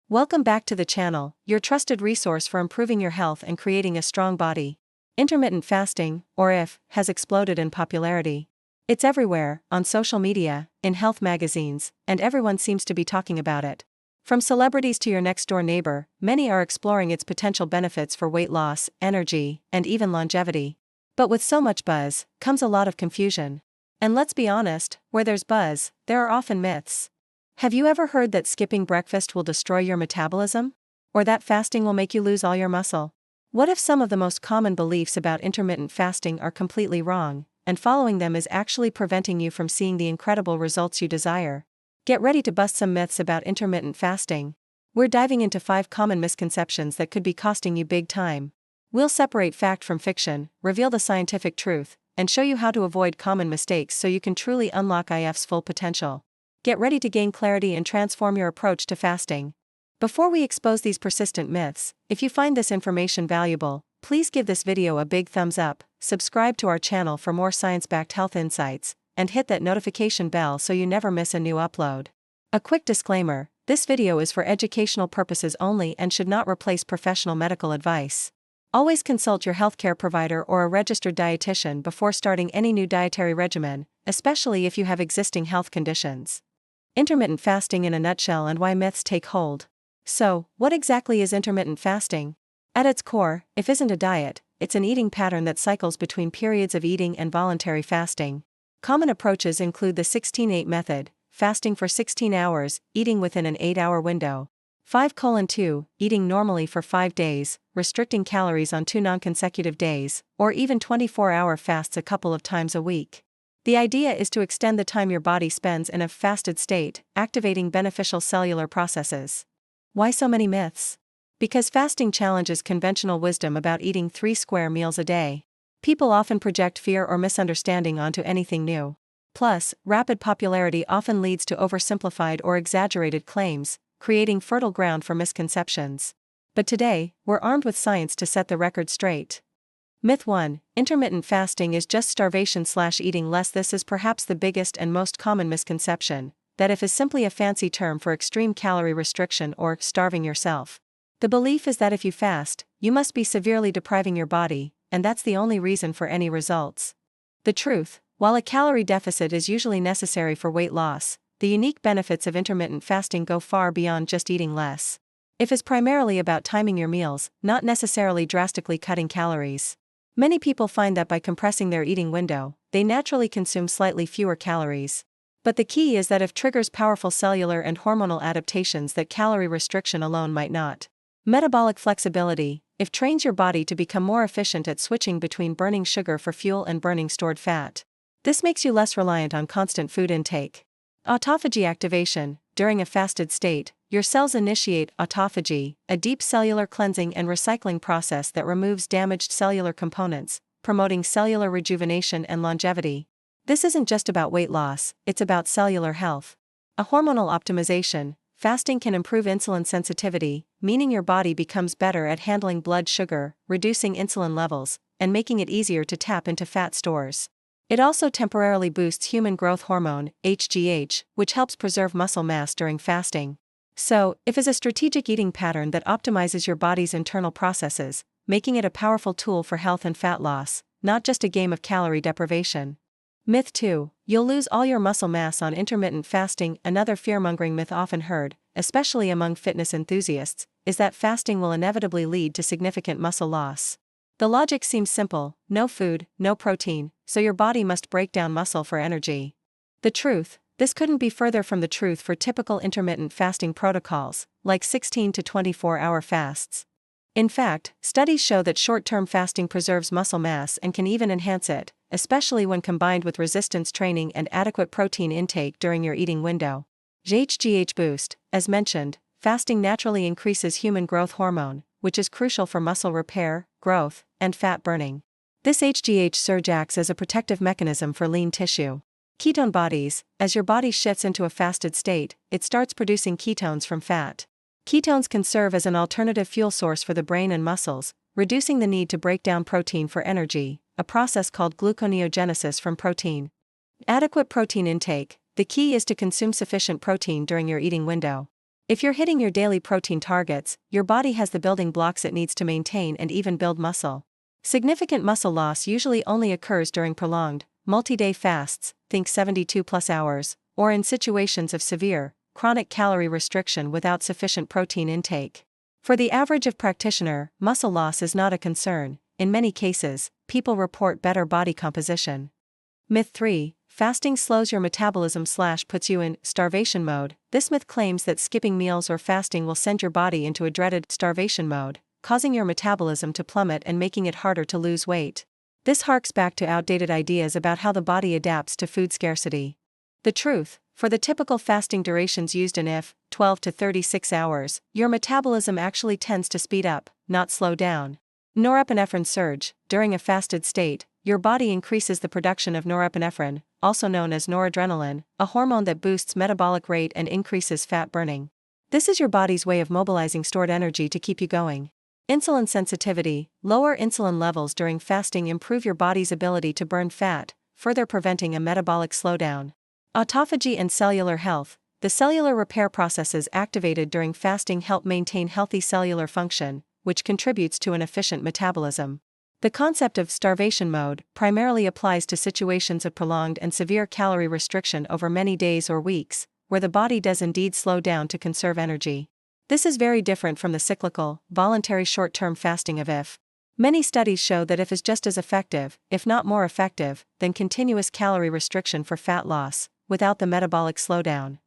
Welcome back to the channel, your trusted resource for improving your health and creating a strong body. Intermittent fasting, or IF, has exploded in popularity. It's everywhere, on social media, in health magazines, and everyone seems to be talking about it. From celebrities to your next-door neighbor, many are exploring its potential benefits for weight loss, energy, and even longevity. But with so much buzz, comes a lot of confusion. And let's be honest, where there's buzz, there are often myths. Have you ever heard that skipping breakfast will destroy your metabolism? Or that fasting will make you lose all your muscle? What if some of the most common beliefs about intermittent fasting are completely wrong, and following them is actually preventing you from seeing the incredible results you desire? Get ready to bust some myths about intermittent fasting. We're diving into 5 common misconceptions that could be costing you big time. We'll separate fact from fiction, reveal the scientific truth, and show you how to avoid common mistakes so you can truly unlock IF's full potential. Get ready to gain clarity and transform your approach to fasting. Before we expose these persistent myths, if you find this information valuable, please give this video a big thumbs up, subscribe to our channel for more science-backed health insights, and hit that notification bell so you never miss a new upload. A quick disclaimer, this video is for educational purposes only and should not replace professional medical advice. Always consult your healthcare provider or a registered dietitian before starting any new dietary regimen, especially if you have existing health conditions. Intermittent fasting in a nutshell and why myths take hold. So, what exactly is intermittent fasting? At its core, IF isn't a diet, it's an eating pattern that cycles between periods of eating and voluntary fasting. Common approaches include the 16-8 method, fasting for 16 hours, eating within an 8-hour window. 5:2, eating normally for 5 days, restricting calories on 2 non-consecutive days, or even 24-hour fasts a couple of times a week. The idea is to extend the time your body spends in a fasted state, activating beneficial cellular processes. Why so many myths? Because fasting challenges conventional wisdom about eating 3 square meals a day. People often project fear or misunderstanding onto anything new. Plus, rapid popularity often leads to oversimplified or exaggerated claims, creating fertile ground for misconceptions. But today, we're armed with science to set the record straight. Myth 1. Intermittent fasting is just starvation/eating less. This is perhaps the biggest and most common misconception, that IF is simply a fancy term for extreme calorie restriction or starving yourself. The belief is that if you fast, you must be severely depriving your body, and that's the only reason for any results. The truth, while a calorie deficit is usually necessary for weight loss, the unique benefits of intermittent fasting go far beyond just eating less. IF is primarily about timing your meals, not necessarily drastically cutting calories. Many people find that by compressing their eating window, they naturally consume slightly fewer calories. But the key is that IF triggers powerful cellular and hormonal adaptations that calorie restriction alone might not. Metabolic flexibility. IF trains your body to become more efficient at switching between burning sugar for fuel and burning stored fat. This makes you less reliant on constant food intake. Autophagy activation. During a fasted state, your cells initiate autophagy, a deep cellular cleansing and recycling process that removes damaged cellular components, promoting cellular rejuvenation and longevity. This isn't just about weight loss, it's about cellular health. A hormonal optimization. Fasting can improve insulin sensitivity, meaning your body becomes better at handling blood sugar, reducing insulin levels, and making it easier to tap into fat stores. It also temporarily boosts human growth hormone, HGH, which helps preserve muscle mass during fasting. So, IF is a strategic eating pattern that optimizes your body's internal processes, making it a powerful tool for health and fat loss, not just a game of calorie deprivation. Myth 2. You'll lose all your muscle mass on intermittent fasting. Another fear-mongering myth often heard, especially among fitness enthusiasts, is that fasting will inevitably lead to significant muscle loss. The logic seems simple: no food, no protein, so your body must break down muscle for energy. The truth, this couldn't be further from the truth for typical intermittent fasting protocols, like 16 to 24-hour fasts. In fact, studies show that short-term fasting preserves muscle mass and can even enhance it, especially when combined with resistance training and adequate protein intake during your eating window. HGH boost. As mentioned, fasting naturally increases human growth hormone, which is crucial for muscle repair, growth, and fat burning. This HGH surge acts as a protective mechanism for lean tissue. Ketone bodies. As your body shifts into a fasted state, it starts producing ketones from fat. Ketones can serve as an alternative fuel source for the brain and muscles, reducing the need to break down protein for energy, a process called gluconeogenesis from protein. Adequate protein intake. The key is to consume sufficient protein during your eating window. If you're hitting your daily protein targets, your body has the building blocks it needs to maintain and even build muscle. Significant muscle loss usually only occurs during prolonged, multi-day fasts, think 72+ hours, or in situations of severe, chronic calorie restriction without sufficient protein intake. For the average of practitioner, muscle loss is not a concern. In many cases, people report better body composition. Myth 3. Fasting slows your metabolism / puts you in starvation mode. This myth claims that skipping meals or fasting will send your body into a dreaded starvation mode, causing your metabolism to plummet and making it harder to lose weight. This harks back to outdated ideas about how the body adapts to food scarcity. The truth, for the typical fasting durations used in IF, 12 to 36 hours, your metabolism actually tends to speed up, not slow down. Norepinephrine surge. During a fasted state, your body increases the production of norepinephrine, also known as noradrenaline, a hormone that boosts metabolic rate and increases fat burning. This is your body's way of mobilizing stored energy to keep you going. Insulin sensitivity. Lower insulin levels during fasting improve your body's ability to burn fat, further preventing a metabolic slowdown. Autophagy and cellular health. The cellular repair processes activated during fasting help maintain healthy cellular function, which contributes to an efficient metabolism. The concept of starvation mode primarily applies to situations of prolonged and severe calorie restriction over many days or weeks, where the body does indeed slow down to conserve energy. This is very different from the cyclical, voluntary short-term fasting of IF. Many studies show that IF is just as effective, if not more effective, than continuous calorie restriction for fat loss, without the metabolic slowdown.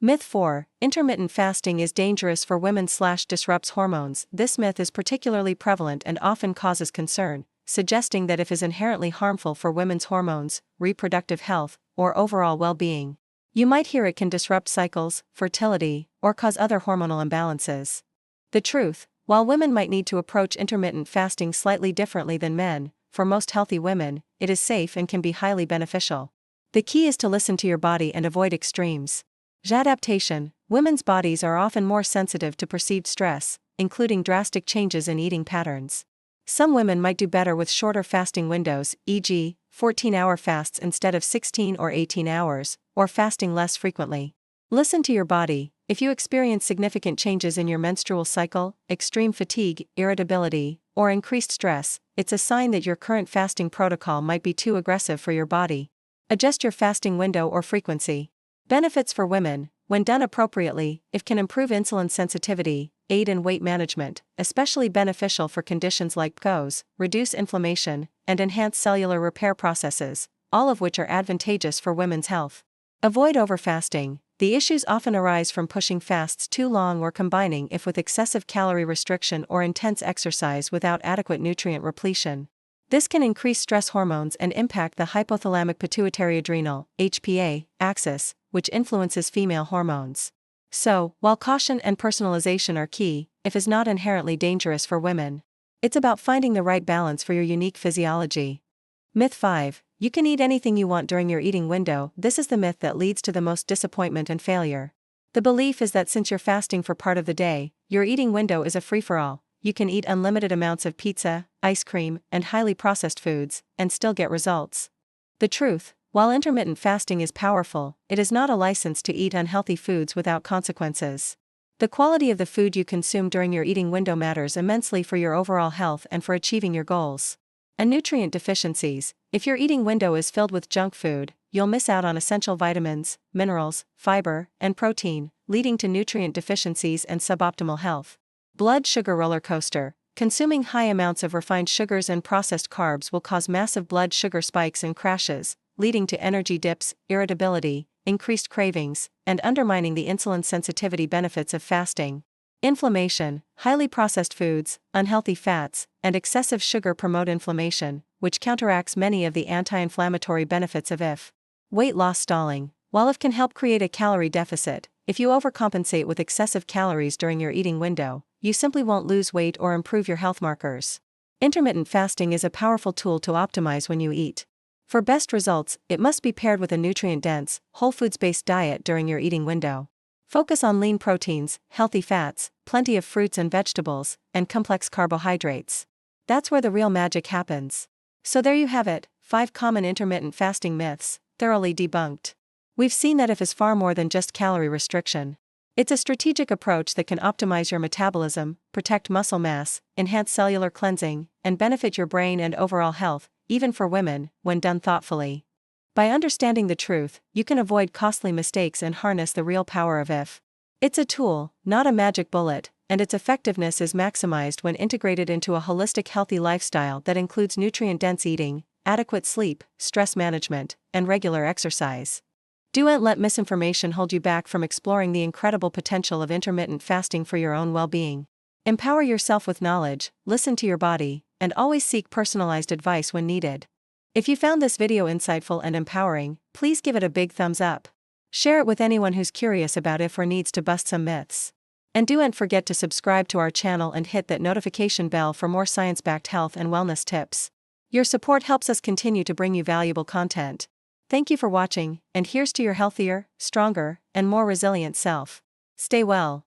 Myth 4. Intermittent fasting is dangerous for women / disrupts hormones. This myth is particularly prevalent and often causes concern, suggesting that IF is inherently harmful for women's hormones, reproductive health, or overall well-being. You might hear it can disrupt cycles, fertility, or cause other hormonal imbalances. The truth, while women might need to approach intermittent fasting slightly differently than men, for most healthy women, it is safe and can be highly beneficial. The key is to listen to your body and avoid extremes. Adaptation. Women's bodies are often more sensitive to perceived stress, including drastic changes in eating patterns. Some women might do better with shorter fasting windows, e.g., 14-hour fasts instead of 16 or 18 hours, or fasting less frequently. Listen to your body. If you experience significant changes in your menstrual cycle, extreme fatigue, irritability, or increased stress, it's a sign that your current fasting protocol might be too aggressive for your body. Adjust your fasting window or frequency. Benefits for women. When done appropriately, it can improve insulin sensitivity, aid in weight management, especially beneficial for conditions like PCOS, reduce inflammation, and enhance cellular repair processes, all of which are advantageous for women's health. Avoid overfasting. The issues often arise from pushing fasts too long or combining IF with excessive calorie restriction or intense exercise without adequate nutrient repletion. This can increase stress hormones and impact the hypothalamic pituitary adrenal (HPA) axis, which influences female hormones. So, while caution and personalization are key, IF is not inherently dangerous for women. It's about finding the right balance for your unique physiology. Myth 5. You can eat anything you want during your eating window. This is the myth that leads to the most disappointment and failure. The belief is that since you're fasting for part of the day, your eating window is a free-for-all. You can eat unlimited amounts of pizza, ice cream, and highly processed foods, and still get results. The truth, while intermittent fasting is powerful, it is not a license to eat unhealthy foods without consequences. The quality of the food you consume during your eating window matters immensely for your overall health and for achieving your goals. And nutrient deficiencies. If your eating window is filled with junk food, you'll miss out on essential vitamins, minerals, fiber, and protein, leading to nutrient deficiencies and suboptimal health. Blood sugar roller coaster. Consuming high amounts of refined sugars and processed carbs will cause massive blood sugar spikes and crashes, leading to energy dips, irritability, increased cravings, and undermining the insulin sensitivity benefits of fasting. Inflammation. Highly processed foods, unhealthy fats, and excessive sugar promote inflammation, which counteracts many of the anti-inflammatory benefits of IF. Weight loss stalling. While IF can help create a calorie deficit, if you overcompensate with excessive calories during your eating window, you simply won't lose weight or improve your health markers. Intermittent fasting is a powerful tool to optimize when you eat. For best results, it must be paired with a nutrient-dense, whole foods-based diet during your eating window. Focus on lean proteins, healthy fats, plenty of fruits and vegetables, and complex carbohydrates. That's where the real magic happens. So there you have it, 5 common intermittent fasting myths, thoroughly debunked. We've seen that IF is far more than just calorie restriction. It's a strategic approach that can optimize your metabolism, protect muscle mass, enhance cellular cleansing, and benefit your brain and overall health, even for women, when done thoughtfully. By understanding the truth, you can avoid costly mistakes and harness the real power of IF. It's a tool, not a magic bullet, and its effectiveness is maximized when integrated into a holistic healthy lifestyle that includes nutrient-dense eating, adequate sleep, stress management, and regular exercise. Don't let misinformation hold you back from exploring the incredible potential of intermittent fasting for your own well-being. Empower yourself with knowledge, listen to your body, and always seek personalized advice when needed. If you found this video insightful and empowering, please give it a big thumbs up. Share it with anyone who's curious about IF or needs to bust some myths. And don't forget to subscribe to our channel and hit that notification bell for more science-backed health and wellness tips. Your support helps us continue to bring you valuable content. Thank you for watching, and here's to your healthier, stronger, and more resilient self. Stay well.